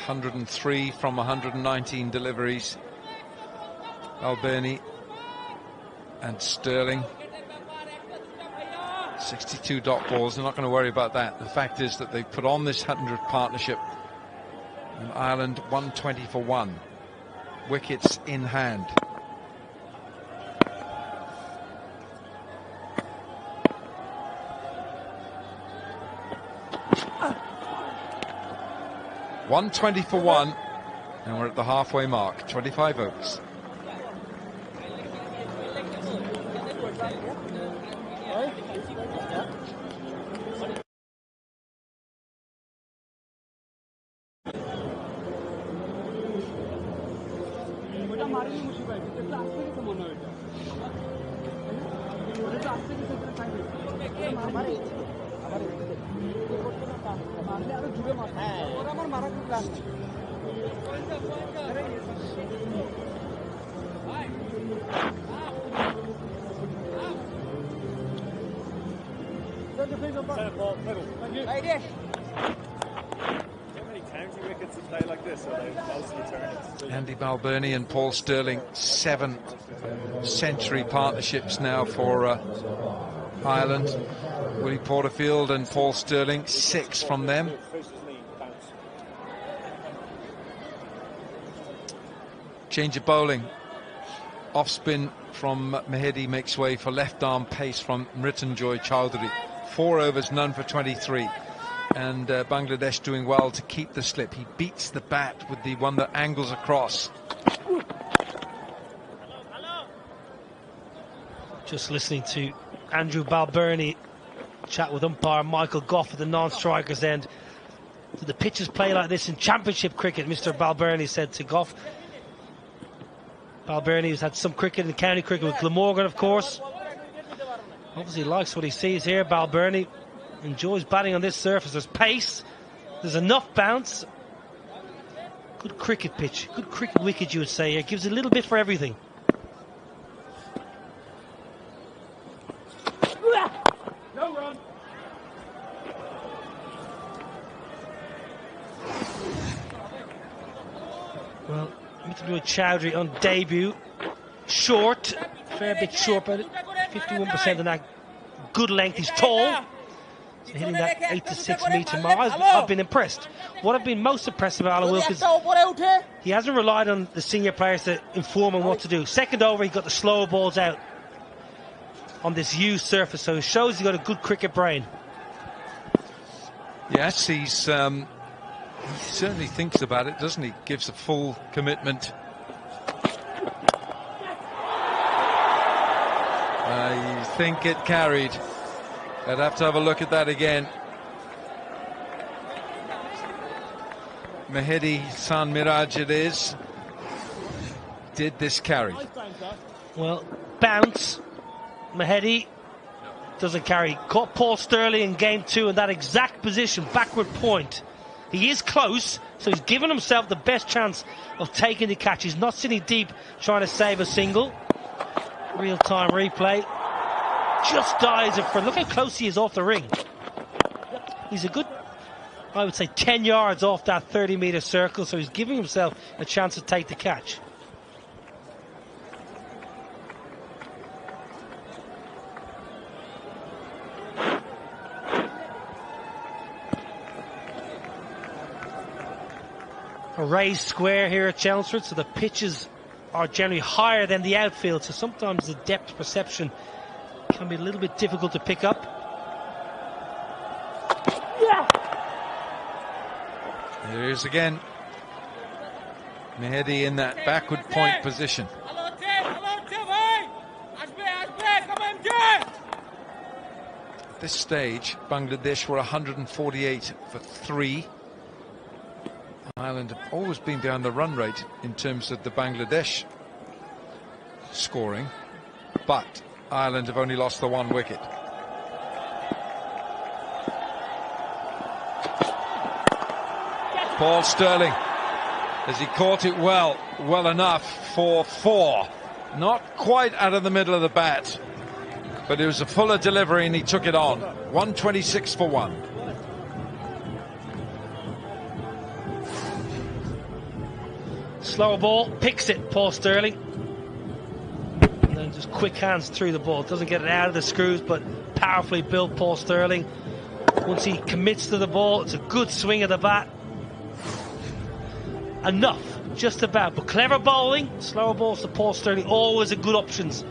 103 from 119 deliveries. Balbirnie and Sterling. 62 dot balls. They're not going to worry about that. The fact is that they put on this 100 partnership. And Ireland 120 for 1. Wickets in hand. $120 for 1, and we're at the halfway mark. 25 overs. Andy Balbirnie and Paul Sterling, 7 century partnerships now for Ireland. Willie Porterfield and Paul Sterling, 6 from them. Change of bowling. Off spin from Mehedi makes way for left arm pace from Mrityunjoy Chowdhury. 4 overs, none for 23. And Bangladesh doing well to keep the slip. He beats the bat with the one that angles across. Just listening to Andrew Balbirnie chat with umpire Michael Goff at the non-strikers end. Do the pitches play like this in championship cricket? Mr. Balbirnie said to Goff. Balbirnie has had some cricket in county cricket with Glamorgan, of course. Obviously likes what he sees here. Balbirnie enjoys batting on this surface. There's pace, there's enough bounce. Good cricket pitch, good cricket wicket, you would say. It gives a little bit for everything. No run. Well, Mrityunjoy Chowdhury on debut, short, fair bit short, but 51% on that good length. He's tall, so hitting that 8 to 6 metre mark. I've been impressed. What I've been most impressed about Alan Wilkins, he hasn't relied on the senior players to inform him what to do. Second over, he got the slower balls out on this used surface, so it shows he's got a good cricket brain. Yes, he certainly thinks about it, doesn't he? Gives a full commitment. I think it carried. I'd have to have a look at that again. Mehedi San Miraj it is. Did this carry? Well, bounce. Mehedi doesn't carry. Caught Paul Sterling in game 2 in that exact position, backward point. He is close, so he's given himself the best chance of taking the catch. He's not sitting deep trying to save a single. Real-time replay. Just dies in front. Look how close he is off the ring. He's a good, I would say, 10 yards off that 30-metre circle, so he's giving himself a chance to take the catch. A raised square here at Chelmsford, so the pitches are generally higher than the outfield, so sometimes the depth perception can be a little bit difficult to pick up. There he is again. Mehedi in that backward point position. At this stage, Bangladesh were 148 for 3. Ireland have always been behind the run rate in terms of the Bangladesh scoring, but Ireland have only lost the 1 wicket. Paul Sterling, as he caught it well enough for 4. Not quite out of the middle of the bat, but it was a fuller delivery and he took it on. 126 for 1. Slower ball, picks it, Paul Sterling. And then just quick hands through the ball. Doesn't get it out of the screws, but powerfully built Paul Sterling. Once he commits to the ball, it's a good swing of the bat. Enough, just about. But clever bowling, slower balls to Paul Sterling, always a good options.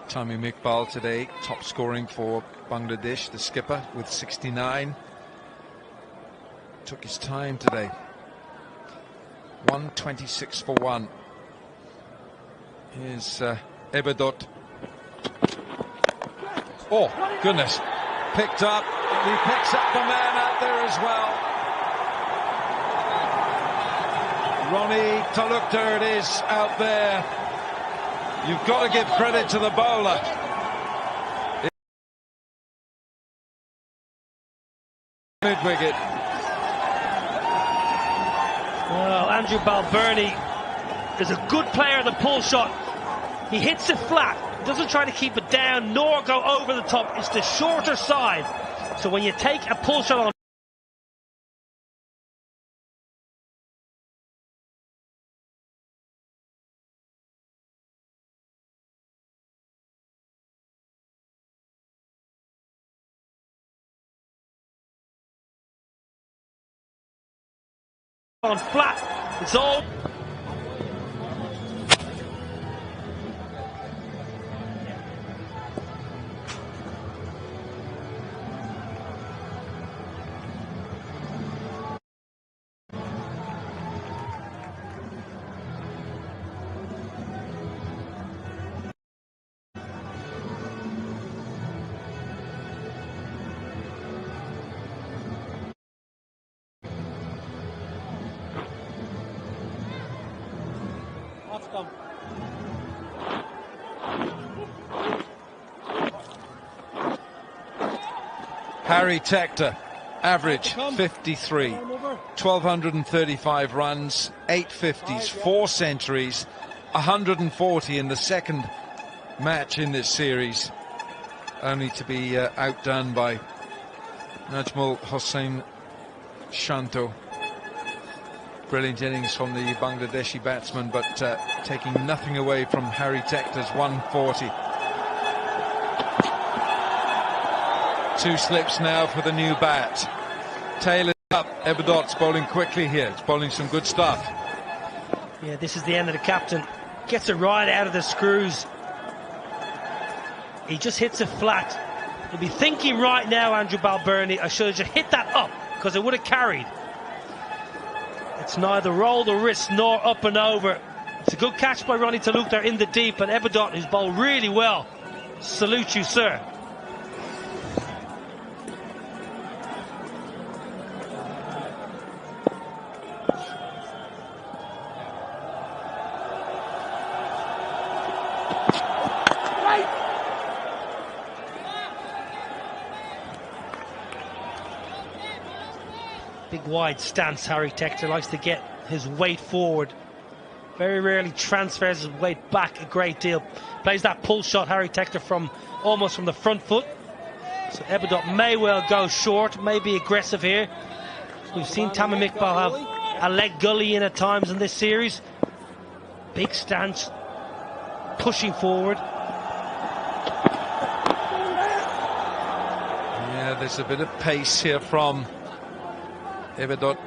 Tamim Iqbal today, top scoring for Bangladesh, the skipper with 69. Took his time today. 126 for 1. Here's Ebadot. Oh, goodness. Picked up. He picks up the man out there as well. Ronnie Talukder it is out there. You've got to give credit to the bowler. Mid-wicket. Well, Andrew Balbirnie is a good player at the pull shot. He hits it flat, doesn't try to keep it down nor go over the top. It's the shorter side. So when you take a pull shot on flat, it's all. Harry Tector, average 53, 1,235 runs, 8 50s, 4 centuries, 140 in the second match in this series, only to be outdone by Najmul Hossain Shanto. Brilliant innings from the Bangladeshi batsman, but taking nothing away from Harry Tector's 140. 2 slips now for the new bat. Taylor up. Ebadot's bowling quickly here. It's bowling some good stuff. Yeah, this is the end of the captain. Gets it right out of the screws. He just hits it flat. He'll be thinking right now, Andrew Balbirnie, I should have just hit that up because it would have carried. It's neither roll the wrist nor up and over. It's a good catch by Ronnie Talukder in the deep, and Ebadot, who's bowled really well. Salute you, sir. Big wide stance, Harry Tector likes to get his weight forward. Very rarely transfers his weight back a great deal. Plays that pull shot, Harry Tector, from almost from the front foot. So Ebadot may well go short, may be aggressive here. We've seen Tamim Iqbal have a leg gully in at times in this series. Big stance, pushing forward. Yeah, there's a bit of pace here from Ebadot.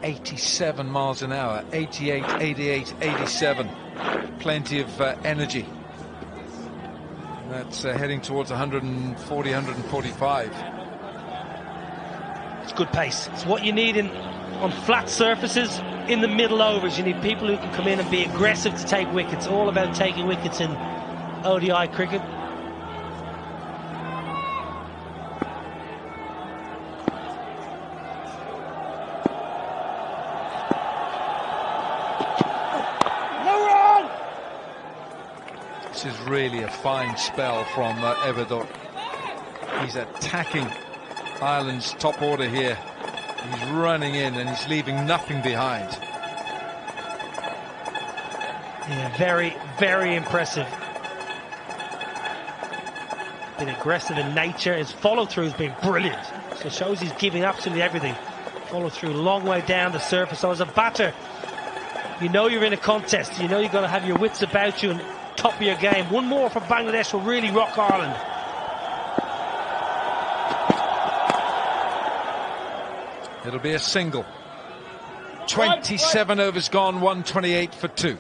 87 miles an hour, 88, 88, 87. Plenty of energy. That's heading towards 140, 145. It's good pace. It's what you need on flat surfaces in the middle overs. You need people who can come in and be aggressive to take wickets. All about taking wickets in ODI cricket. This is really a fine spell from Ebadot. He's attacking Ireland's top order here. He's running in and he's leaving nothing behind. Yeah, very, very impressive. Been aggressive in nature. His follow-through has been brilliant. So it shows he's giving absolutely everything. Follow-through, long way down the surface. So as a batter, you know you're in a contest. You know you've got to have your wits about you and top of your game. One more for Bangladesh will really rock Ireland. It'll be a single. 27 overs gone, 128 for 2.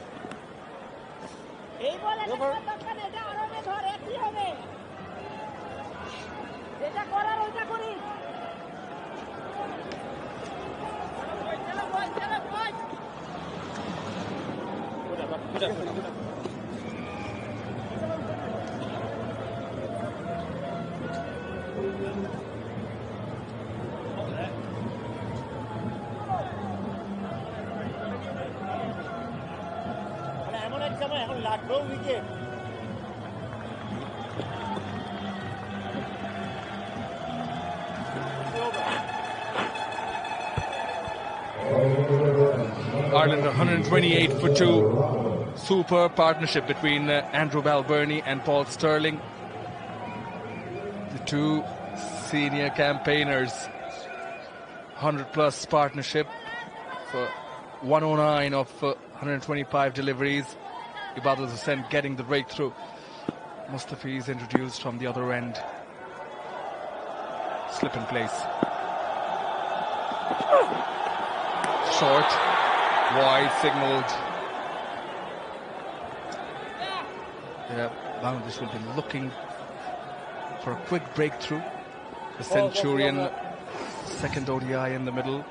Ireland 128 for 2. Super partnership between Andrew Balbirnie and Paul Stirling. The two senior campaigners. 100-plus partnership for 109 of 125 deliveries. Ibadul Hussain getting the breakthrough. Mustafi is introduced from the other end. Slip in place. Short. Wide signaled. Yeah, Bangladesh will be looking for a quick breakthrough. The Centurion, second ODI in the middle.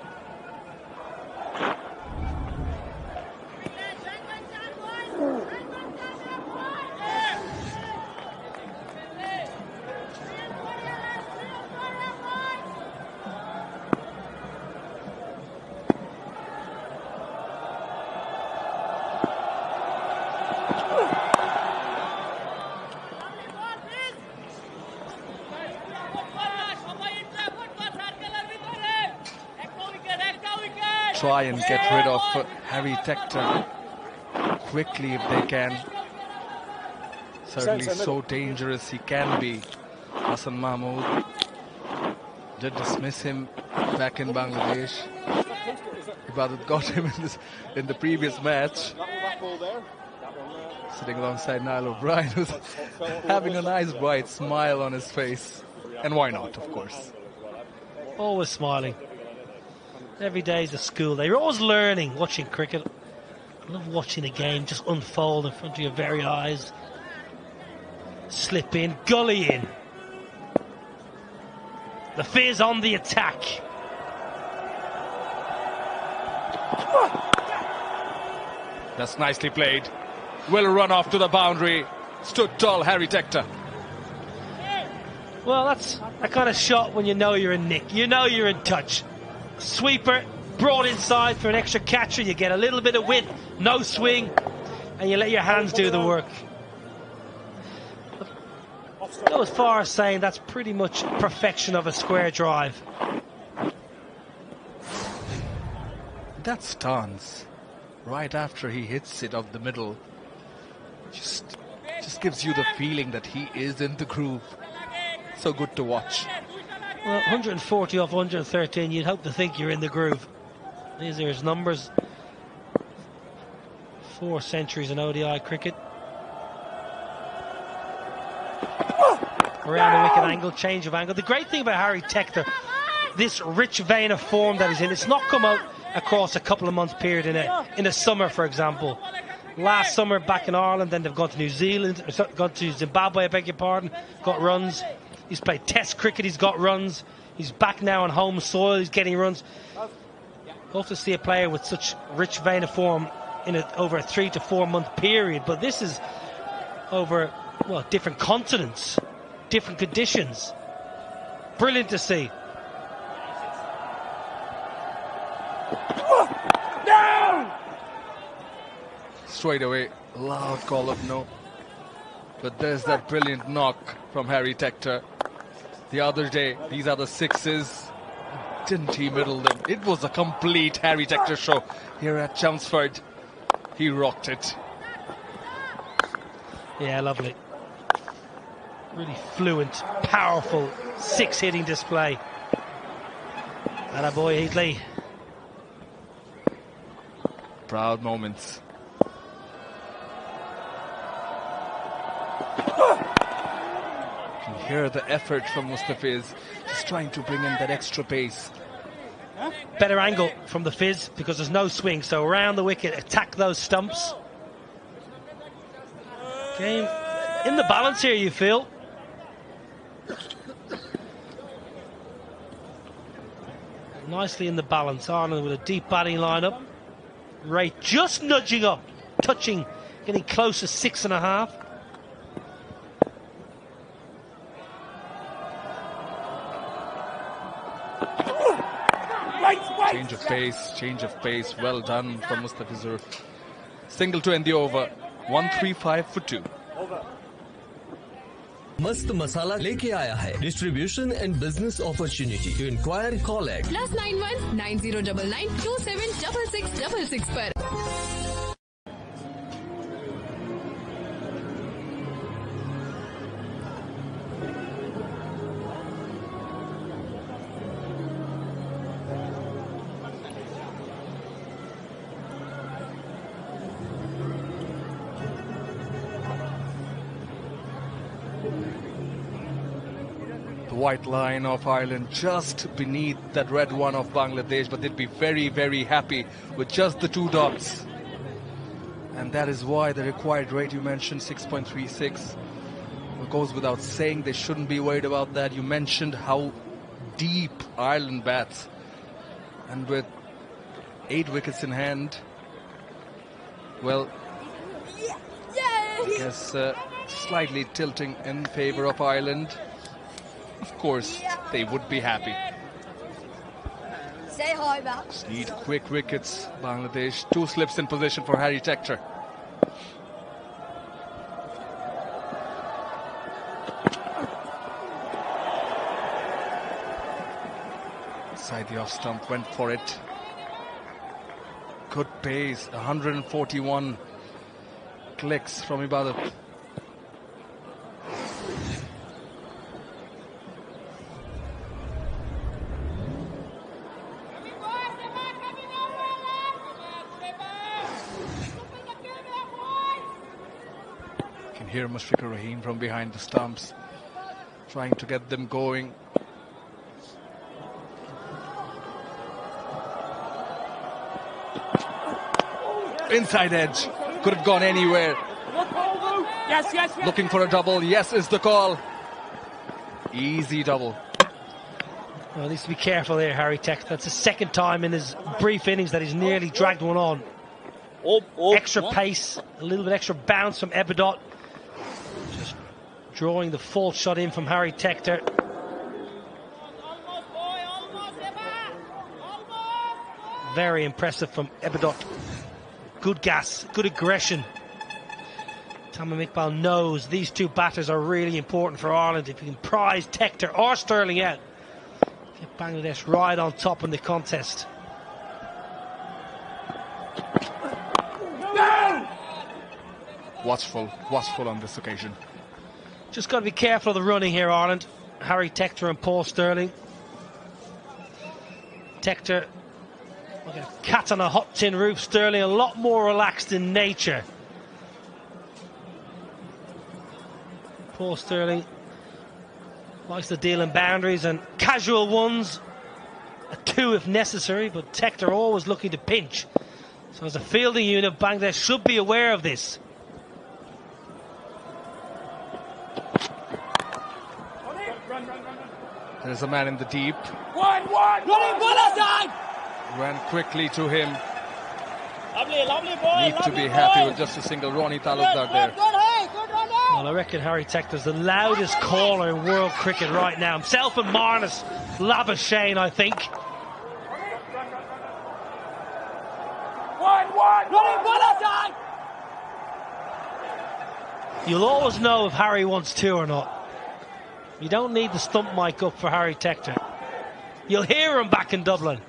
Try and get rid of Harry Tector quickly if they can. Certainly so dangerous he can be. Hassan Mahmood did dismiss him back in Bangladesh. Ibadat got him in the previous match. Sitting alongside Niall O'Brien, who's having a nice bright smile on his face. And why not, of course. Always smiling. Every day is a school day. You're always learning watching cricket. I love watching a game just unfold in front of your very eyes. Slip in, gully in. The Fizz on the attack. That's nicely played. Will run off to the boundary. Stood tall, Harry Tector. Well, that's a kind of shot when you know you're in nick. You know you're in touch. Sweeper brought inside for an extra catcher. You get a little bit of width, no swing, and you let your hands do the work. I go as far as saying that's pretty much perfection of a square drive. That stance right after he hits it up the middle just gives you the feeling that he is in the groove. So good to watch. Well, 140 off 113, you'd hope to think you're in the groove. These are his numbers. 4 centuries in ODI cricket. Around the wicket angle, change of angle. The great thing about Harry Tector, this rich vein of form that he's in, it's not come out across a couple of months period in a summer, for example. Last summer back in Ireland, then they've gone to New Zealand, gone to Zimbabwe, I beg your pardon, got runs. He's played Test cricket, he's got runs. He's back now on home soil, he's getting runs. Love to see a player with such rich vein of form in over a 3 to 4 month period, but this is over, well, different continents, different conditions. Brilliant to see. Straight away, loud call up no. But there's that brilliant knock from Harry Tector. The other day, these are the sixes. Didn't he middle them? It was a complete Harry Tector show here at Chelmsford. He rocked it. Yeah, lovely. Really fluent, powerful, six-hitting display. Atta boy, Heatley. Proud moments. You can hear the effort from Mustafiz, just trying to bring in that extra pace. Better angle from the Fizz because there's no swing, so around the wicket, attack those stumps. Game in the balance here, you feel. Nicely in the balance. Ireland with a deep batting lineup. Ray just nudging up, touching, getting close to 6.5. Change of pace. Well done from Mustafizur. Single to end the over. 135 for 2. मस्त मसाला लेके आया है distribution and business opportunity to inquire call at +91 9099 276666 पर। White line of Ireland just beneath that red one of Bangladesh, but they'd be very, very happy with just the 2 dots. And that is why the required rate you mentioned, 6.36, it goes without saying. They shouldn't be worried about that. You mentioned how deep Ireland bats, and with 8 wickets in hand, well, I guess slightly tilting in favor of Ireland. Of course, they would be happy. Say hi, Val. Just need quick wickets. Bangladesh, 2 slips in position for Harry Tector. Inside the off stump, went for it. Good pace, 141 clicks from Ibadat. Here Mushfiqur Rahim from behind the stumps, trying to get them going. Inside edge, could have gone anywhere. Yes. Looking for a double, yes is the call. Easy double. Well, needs to be careful there, Harry Tector. That's the second time in his brief innings that he's nearly dragged one on. Extra pace, a little bit extra bounce from Ebadot. Just drawing the fault shot in from Harry Tector. Very impressive from Ebadot. Good gas, good aggression. Tamim Iqbal knows these 2 batters are really important for Ireland. If you can prize Tector or Sterling out, get Bangladesh right on top in the contest. Watchful on this occasion. Just got to be careful of the running here, Ireland. Harry Tector and Paul Sterling. Tector, like a cat on a hot tin roof. Sterling a lot more relaxed in nature. Paul Sterling likes to deal in boundaries and casual ones, a 2 if necessary, but Tector always looking to pinch. So as a fielding unit, Bangladesh should be aware of this. There's a man in the deep. One. Running ball outside. Ran quickly to him. Lovely boy. Need to be happy with just a single. Ronnie Talukdar there. Well, I reckon Harry Tector's the loudest caller in world cricket right now. Himself and Marnus Labuschagne, I think. One. Running ball outside. You'll always know if Harry wants 2 or not. You don't need the stump mic up for Harry Tector. You'll hear him back in Dublin.